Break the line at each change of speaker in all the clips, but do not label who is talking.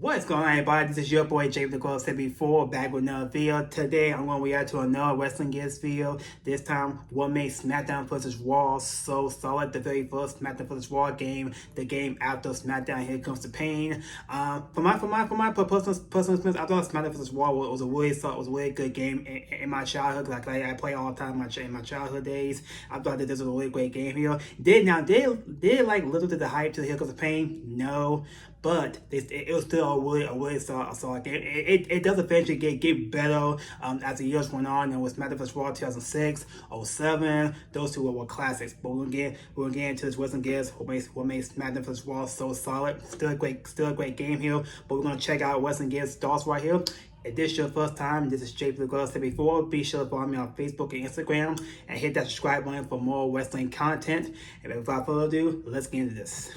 What's going on, everybody? This is your boy JPTHEGLOVE74 back with another video. Today I'm going to react to another Wrestling Gifs video. This time, what made SmackDown vs. Raw so solid? The very first SmackDown vs. Raw game, the game after SmackDown. Here Comes the Pain. For my personal experience, I thought SmackDown vs. Raw was a really good game in my childhood. Like I play all the time in my childhood days. I thought that this was a really great game here. Did like little to the hype to Here Comes the Pain? No. But it was still a really solid game. It does eventually get better as the years went on. And with SmackDown vs. Raw 2006, 07, those two were classics. But we're gonna get into this Wrestling Gifs, what made SmackDown vs. Raw so solid. Still a great game here. But we're gonna check out Wrestling Gifs starts right here. If this is your first time, this is JPTHEGLOVE74. Be sure to follow me on Facebook and Instagram and hit that subscribe button for more wrestling content. And without further ado, let's get into this.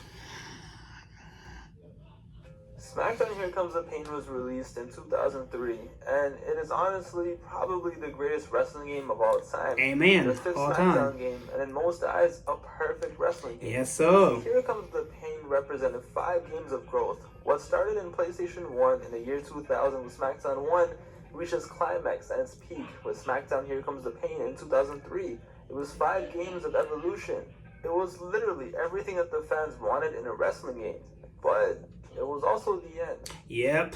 SmackDown Here Comes the Pain was released in 2003, and it is honestly probably the greatest wrestling game of all time.
Amen.
The fifth SmackDown game, and in most eyes, a perfect wrestling game.
Yes, sir.
Here Comes the Pain represented 5 games of growth. What started in PlayStation 1 in the year 2000 with SmackDown 1 reached its climax and its peak with SmackDown Here Comes the Pain in 2003. It was 5 games of evolution. It was literally everything that the fans wanted in a wrestling game. But it was also the end.
Yep.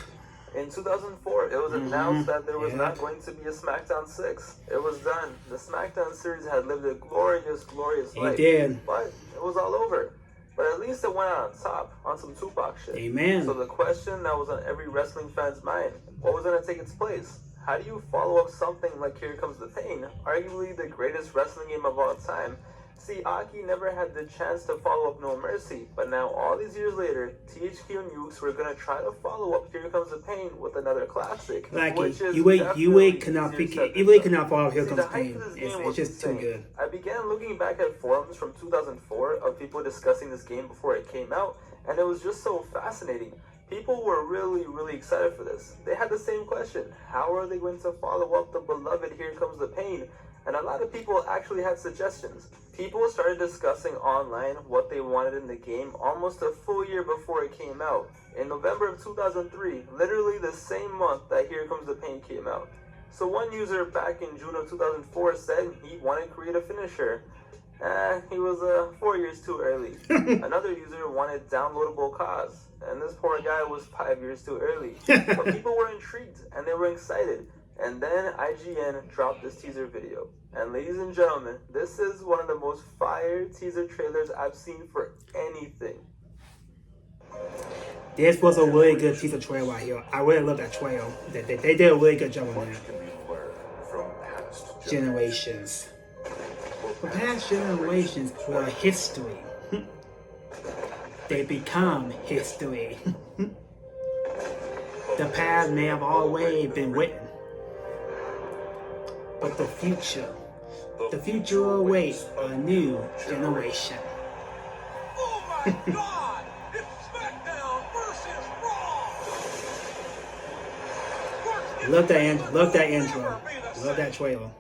In 2004, it was announced that there was not going to be a SmackDown 6. It was done. The SmackDown series had lived a glorious life.
It did.
But it was all over. But at least it went out on top, on some Tupac shit.
Amen.
So the question that was on every wrestling fan's mind, what was going to take its place? How do you follow up something like Here Comes the Pain, arguably the greatest wrestling game of all time? See, Aki never had the chance to follow up No Mercy, but now all these years later, THQ and Ukes were gonna try to follow up Here Comes the Pain with another classic.
Like
which is
you cannot follow Here Comes the Pain. It's just too good.
I began looking back at forums from 2004 of people discussing this game before it came out, and it was just so fascinating. People were really excited for this. They had the same question: how are they going to follow up the beloved Here Comes the Pain? And a lot of people actually had suggestions. People started discussing online what they wanted in the game almost a full year before it came out. In November of 2003, literally the same month that Here Comes the Pain came out. So one user back in June of 2004 said he wanted to create a finisher. He was 4 years too early. Another user wanted downloadable cause, and this poor guy was 5 years too early. But people were intrigued and they were excited. And then IGN dropped this teaser video. And ladies and gentlemen, this is one of the most fire teaser trailers I've seen for anything.
This was a really good teaser trailer right here. I really love that trailer. They did a really good job on that. Generations. For past generations were history. They become history. The past may have always been written. But the future awaits a new generation.
Oh my God! It's SmackDown versus Raw!
Love that intro. Love that trailer.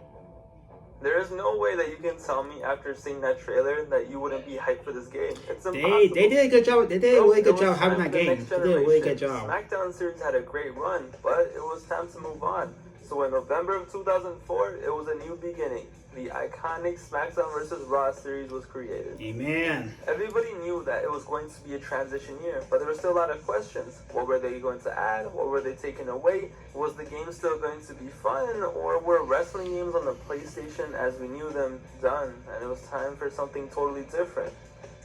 There is no way that you can tell me after seeing that trailer that you wouldn't be hyped for this game. It's impossible.
They did a good job. They did a really good job having that game. They did a really good job.
SmackDown series had a great run, but it was time to move on. So in November of 2004, it was a new beginning. The iconic SmackDown vs. Raw series was created.
Amen.
Everybody knew that it was going to be a transition year, but there were still a lot of questions. What were they going to add? What were they taking away? Was the game still going to be fun? Or were wrestling games on the PlayStation as we knew them done? And it was time for something totally different.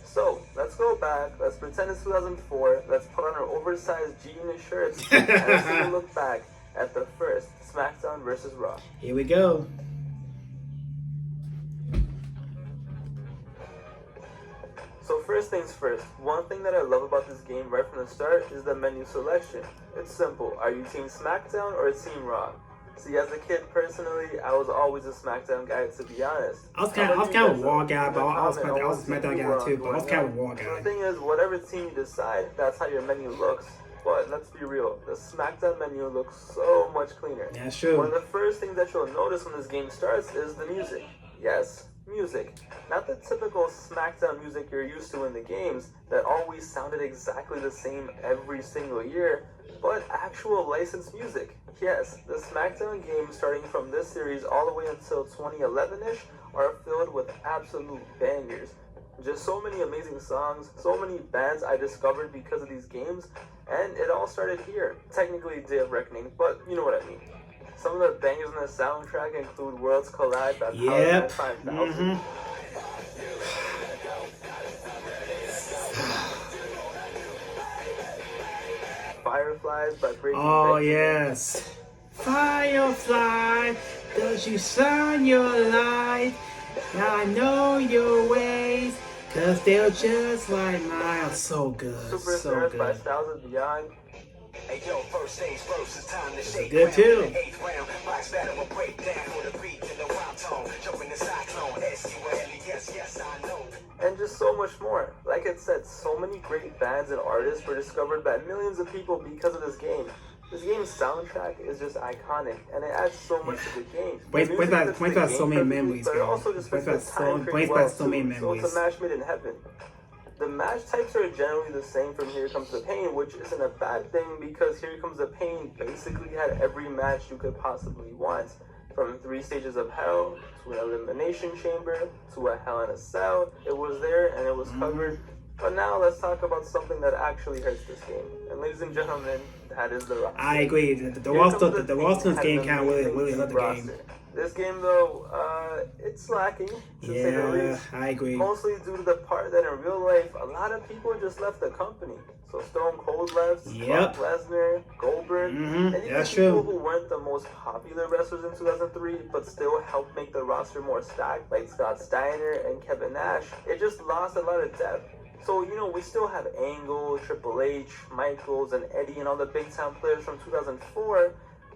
So, let's go back. Let's pretend it's 2004. Let's put on our oversized G-Unit shirts and let's take a look back at the first SmackDown vs. Raw.
Here we go.
So first things first, one thing that I love about this game right from the start is the menu selection. It's simple. Are you Team SmackDown or Team Raw? See, as a kid, personally, I was always a SmackDown guy, to be honest.
I was kind of a Raw guy, but I was a SmackDown guy too, but I was kind of a Raw guy.
The thing is, whatever team you decide, that's how your menu looks. But let's be real, the SmackDown menu looks so much cleaner.
That's true.
One of the first things that you'll notice when this game starts is the music. Yes, music. Not the typical SmackDown music you're used to in the games that always sounded exactly the same every single year. but actual licensed music. Yes, the SmackDown games starting from this series all the way until 2011-ish are filled with absolute bangers. Just so many amazing songs, so many bands I discovered because of these games, and it all started here. Technically Day of Reckoning, but you know what I mean. Some of the bangers on the soundtrack include Worlds Collide by Power 5000. Fireflies by Breaking Benjamin.
Yes. Firefly, does you shine your light? I know your ways, cause they're just like mine. So good.
Superstars by Styles and Beyond.
Hey yo, first things first, it's time to shake
Good too.
Eighth round, box battle will break down with a beat and the wild tone. Jumping the cyclone, S-U-L-E, yes, I know.
And just so much more. Like it said, so many great bands and artists were discovered by millions of people because of this game. This game's soundtrack is just iconic, and it adds so much to the game.
Brings back so many memories,
but it also just brings back so many memories. So it's a match made in heaven. The match types are generally the same from Here Comes the Pain, which isn't a bad thing because Here Comes the Pain basically had every match you could possibly want. From 3 stages of hell, to an elimination chamber, to a Hell in a Cell. It was there and it was covered. But now let's talk about something that actually hurts this game. And ladies and gentlemen, that is the roster.
I agree. The roster in this game kind of really hurt the game.
This game, though, it's lacking, to say the least.
I agree.
Mostly due to the part that in real life, a lot of people just left the company. So Stone Cold left, Brock Lesnar, Goldberg, and even people who weren't the most popular wrestlers in 2003, but still helped make the roster more stacked, like Scott Steiner and Kevin Nash. It just lost a lot of depth. So, you know, we still have Angle, Triple H, Michaels, and Eddie, and all the big-time players from 2004,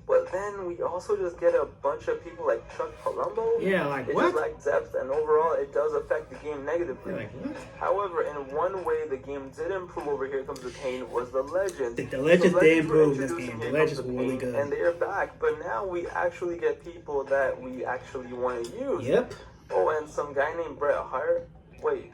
but then we also just get a bunch of people like Chuck Palumbo.
Yeah, like
it
what?
It just lacks depth, and overall, it does affect the game negatively.
Like what?
However, in one way the game did improve over Here Comes the Pain was the Legends.
The Legends did improve this game. The Legends were really good.
And they're back, but now we actually get people that we actually want to use.
Yep.
Oh, and some guy named Bret Hart. Wait,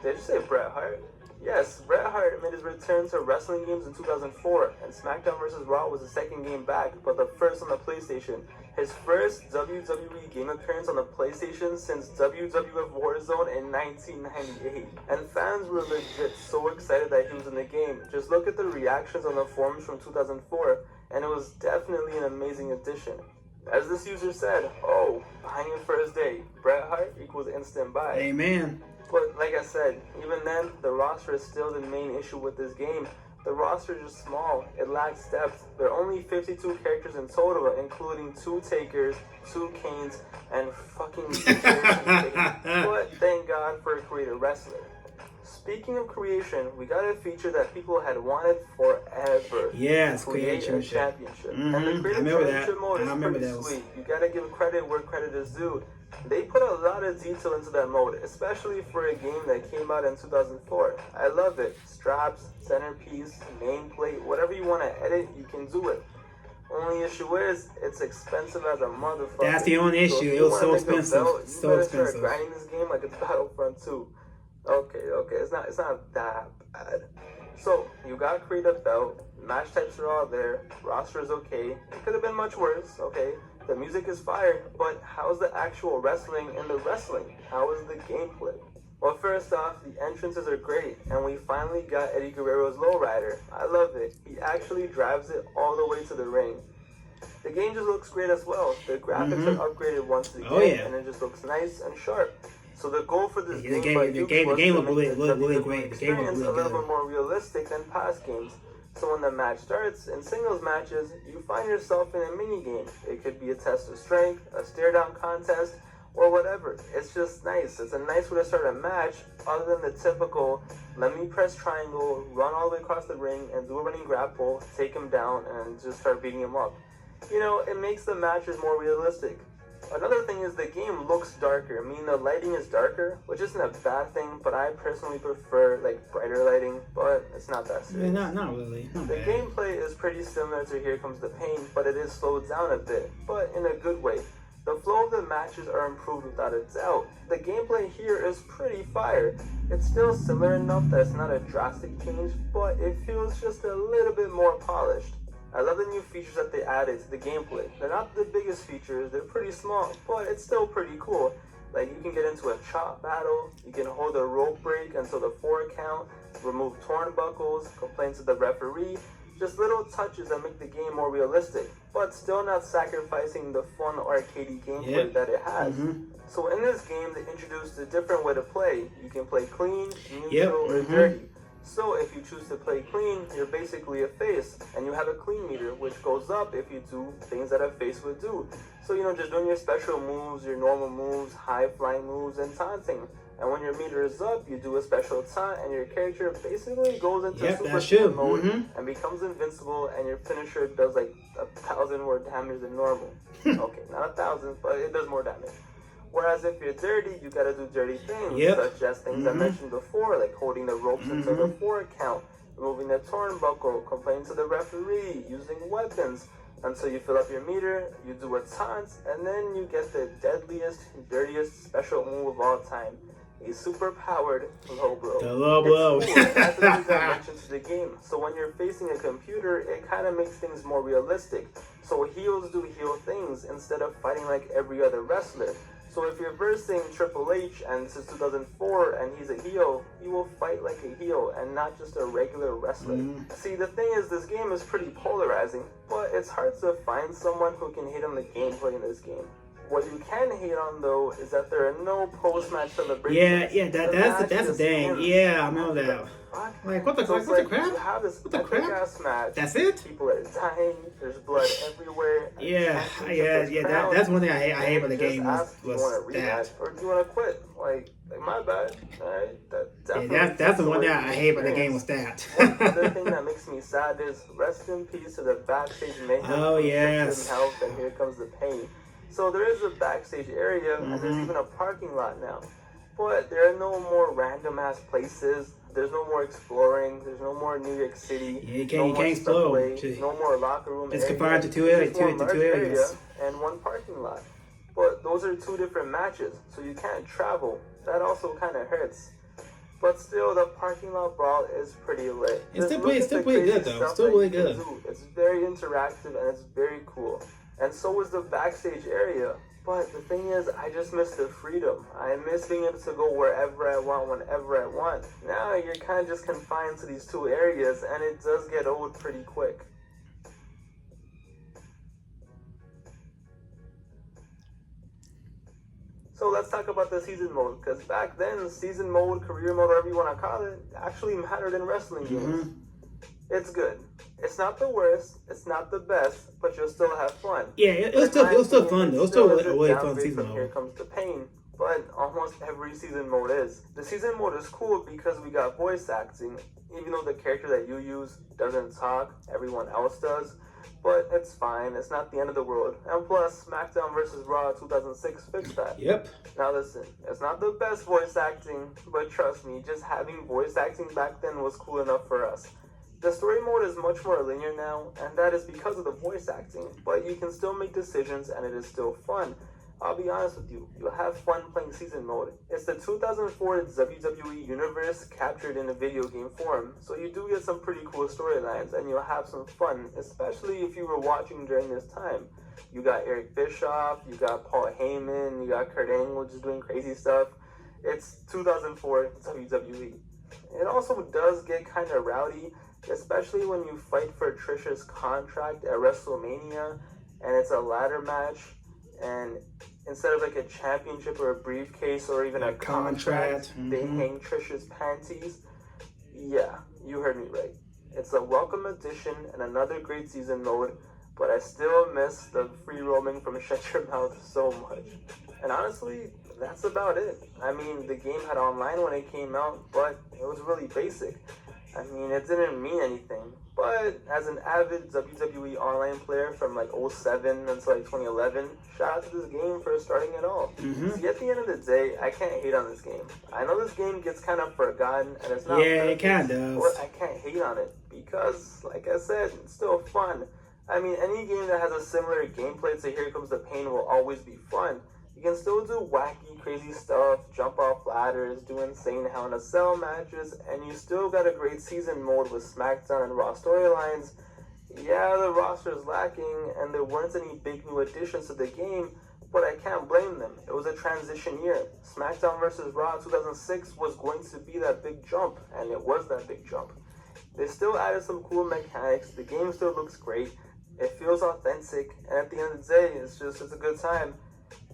did you say Bret Hart? Yes, Bret Hart made his return to wrestling games in 2004, and SmackDown vs. Raw was the second game back, but the first on the PlayStation. His first WWE game appearance on the PlayStation since WWF Warzone in 1998. And fans were legit so excited that he was in the game. Just look at the reactions on the forums from 2004, and it was definitely an amazing addition. As this user said, oh, buying it first day, Bret Hart equals instant buy.
Amen.
But like I said, even then, the roster is still the main issue with this game. The roster is just small, it lacks depth. There are only 52 characters in total, including 2 Takers, 2 Kanes, and fucking But thank God for a creative wrestler. Speaking of creation, we got a feature that people had wanted forever.
Yes,
create a championship. And the creative championship mode is pretty sweet. You gotta give credit where credit is due. They put a lot of detail into that mode, especially for a game that came out in 2004. I love it. Straps, centerpiece, nameplate, whatever you want to edit, you can do it. Only issue is, it's expensive as a motherfucker.
That's the only issue. It was so expensive. So expensive.
Start grinding this game like it's Battlefront 2. Okay, it's not that bad. So, you gotta create a belt, match types are all there, roster is okay, it could have been much worse, okay, the music is fire, but how's the actual wrestling in the wrestling? How is the gameplay? Well, first off, the entrances are great, and we finally got Eddie Guerrero's lowrider. I love it. He actually drives it all the way to the ring. The game just looks great as well. The graphics are upgraded once again, and it just looks nice and sharp. So the goal for this game was to make the experience a little bit more realistic than past games. So when the match starts, in singles matches, you find yourself in a mini-game. It could be a test of strength, a stare-down contest, or whatever. It's just nice. It's a nice way to start a match, other than the typical, let me press triangle, run all the way across the ring, and do a running grapple, take him down, and just start beating him up. You know, it makes the matches more realistic. Another thing is the game looks darker. I mean, the lighting is darker, which isn't a bad thing, but I personally prefer, like, brighter lighting, but it's not that serious.
Yeah, not really. Not
the
bad.
Gameplay is pretty similar to Here Comes the Pain, but it is slowed down a bit, but in a good way. The flow of the matches are improved without a doubt. The gameplay here is pretty fire. It's still similar enough that it's not a drastic change, but it feels just a little bit more polished. I love the new features that they added to the gameplay. They're not the biggest features, they're pretty small, but it's still pretty cool. Like, you can get into a chop battle, you can hold a rope break until the 4 count, remove turnbuckles, complain to the referee, just little touches that make the game more realistic, but still not sacrificing the fun arcadey gameplay that it has. So in this game, they introduced a different way to play. You can play clean, neutral, or dirty. So if you choose to play clean, you're basically a face, and you have a clean meter, which goes up if you do things that a face would do. So, you know, just doing your special moves, your normal moves, high flying moves, and taunting. And when your meter is up, you do a special taunt, and your character basically goes into super speed mode and becomes invincible, and your finisher does like 1,000 more damage than normal. Okay, not 1,000, but it does more damage. Whereas if you're dirty, you gotta do dirty things, such as things I mentioned before, like holding the ropes until the 4 count, removing the turnbuckle, complaining to the referee, using weapons until you fill up your meter, you do a taunt, and then you get the deadliest, dirtiest special move of all time. A super powered low blow.
The low blow.
It's cool. It adds a dimension to the game. So when you're facing a computer, it kind of makes things more realistic. So heels do heel things instead of fighting like every other wrestler. So if you're versing Triple H and this is 2004 and he's a heel, you will fight like a heel and not just a regular wrestler. See, the thing is, this game is pretty polarizing, but it's hard to find someone who can hate on the gameplay in this game. What you can hate on, though, is that there are no post-match celebrations.
That's the thing. Yeah, I remember that. Like, what the crap?
You have this
What the crap?
epic-ass match.
That's it?
People are dying. There's blood everywhere.
That's one thing I hate about the game was that.
Or do you want to quit? Like my bad. Alright,
That's the one thing I hate about the game was that.
One other thing that makes me sad is rest in peace to the backstage mayhem.
Oh, yes.
Health, and here comes the pain. So there is a backstage area, and there's even a parking lot now. But there are no more random-ass places. There's no more exploring. There's no more New York City.
Yeah, you can't explore.
No more locker room.
It's confined to two areas.
And one parking lot. But those are 2 different matches, so you can't travel. That also kind of hurts. But still, the parking lot brawl is pretty lit.
It's still pretty good, though. It's still really good.
It's very interactive, and it's very cool. And so is the backstage area. But the thing is, I just miss the freedom. I miss being able to go wherever I want, whenever I want. Now you're kind of just confined to these 2 areas, and it does get old pretty quick. So let's talk about the season mode, because back then, season mode, career mode, whatever you want to call it, actually mattered in wrestling games. It's good. It's not the worst, it's not the best, but you'll still have fun.
Yeah, it was still fun though. It was still a really fun season mode.
Here comes the pain, but almost every season mode is. The season mode is cool because we got voice acting, even though the character that you use doesn't talk, everyone else does. But it's fine, it's not the end of the world. And plus, SmackDown vs. Raw 2006 fixed that.
Yep.
Now listen, it's not the best voice acting, but trust me, just having voice acting back then was cool enough for us. The story mode is much more linear now, and that is because of the voice acting, but you can still make decisions and it is still fun. I'll be honest with you, you'll have fun playing season mode. It's the 2004 WWE Universe captured in a video game form, so you do get some pretty cool storylines and you'll have some fun, especially if you were watching during this time. You got Eric Bischoff, you got Paul Heyman, you got Kurt Angle just doing crazy stuff. It's 2004 WWE. It also does get kind of rowdy, especially when you fight for Trisha's contract at WrestleMania and it's a ladder match, and instead of like a championship or a briefcase or even a contract, they hang Trisha's panties. Yeah, you heard me right. It's a welcome addition and another great season mode, but I still miss the free roaming from Shut Your Mouth so much. And honestly, that's about it. I mean, the game had online when it came out, but it was really basic. I mean, it didn't mean anything, but as an avid WWE online player from like 07 until like 2011, shout out to this game for starting it all. See, at the end of the day, I can't hate on this game. I know this game gets kind of forgotten, and it's not
perfect, it kind of does.
But I can't hate on it, because, like I said, it's still fun. I mean, any game that has a similar gameplay to Here Comes the Pain will always be fun. You can still do wacky, crazy stuff, jump off ladders, do insane Hell in a Cell matches, and you still got a great season mode with SmackDown and Raw storylines. Yeah, the roster is lacking, and there weren't any big new additions to the game, but I can't blame them. It was a transition year. SmackDown vs. Raw 2006 was going to be that big jump, and it was that big jump. They still added some cool mechanics, the game still looks great, it feels authentic, and at the end of the day, it's a good time.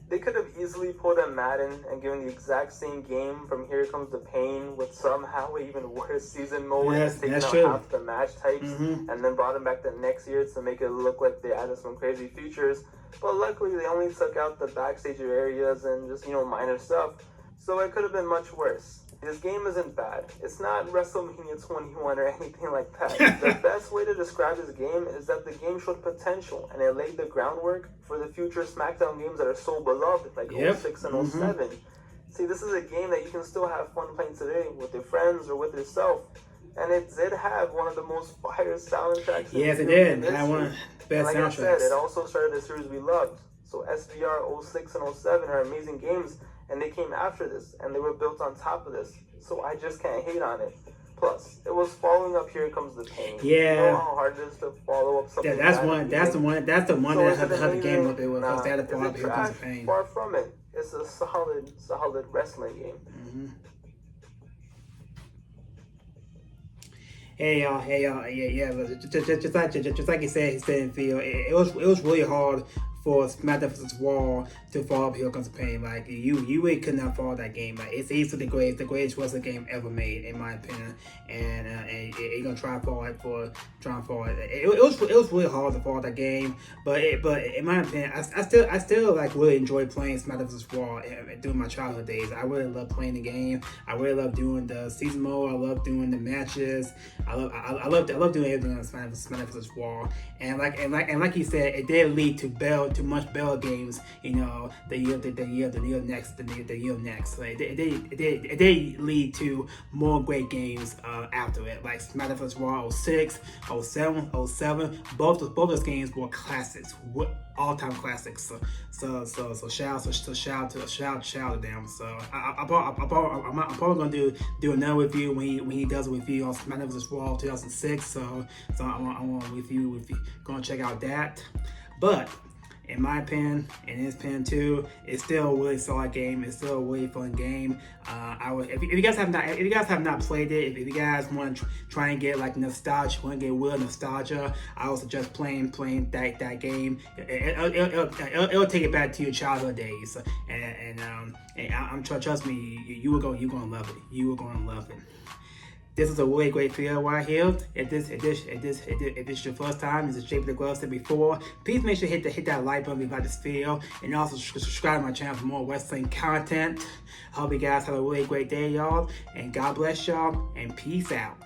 They could have easily pulled a Madden and given the exact same game from Here Comes the Pain with somehow even worse season mode and taken out half the match types and then brought them back the next year to make it look like they added some crazy features. But luckily they only took out the backstage areas and just, minor stuff. So it could have been much worse. This game isn't bad. It's not WrestleMania 21 or anything like that. The best way to describe this game is that the game showed potential and it laid the groundwork for the future SmackDown games that are so beloved, like 06 and 07. See, this is a game that you can still have fun playing today with your friends or with yourself. And it did have one of the most fire soundtracks.
Yes, it did. It had one of the best
like
soundtracks.
I said, it also started a series we loved. So SVR 06 and 07 are amazing games. And they came after this, and they were built on top of this. So I just can't hate on it. Plus, it was following up Here Comes the Pain.
Yeah.
You know how hard it is to follow up something.
That's the one that had the game up. It was that to follow up Here Comes the Pain.
Far from it. It's a solid wrestling game.
Hey y'all, yeah. Just like he said in Phil, it was really hard for SmackDown vs. Raw to follow up Here Comes the Pain. Like you really could not follow that game. Like it's easily the greatest wrestling game ever made, in my opinion. And you're gonna try and follow it. It was really hard to follow that game. But in my opinion, I still like really enjoy playing SmackDown vs. Raw during my childhood days. I really love playing the game. I really love doing the season mode. I love doing the matches. I love doing everything on SmackDown vs. Raw. And like he said, it did lead to much better games. The year next. Like it did lead to more great games after it. Like SmackDown vs. Raw 06, 07. Both those games were classics, all-time classics. So shout to them. So I'm probably gonna do another review when he does a review on SmackDown vs. Raw 2006. So I want to review. Gonna check out that. But in my opinion, in his opinion too, it's still a really solid game. It's still a really fun game. If you guys have not played it, if you guys want to try and get like nostalgia, want to get real nostalgia, I would suggest playing that game. It'll take it back to your childhood days, and I'm trust me, you're gonna love it. You are gonna love it. This is a really great video right here. If this is your first time, this is JPTHEGLOVE74. Please make sure to hit that like button if you like this video, and also subscribe to my channel for more wrestling content. I hope you guys have a really great day, y'all, and God bless y'all, and peace out.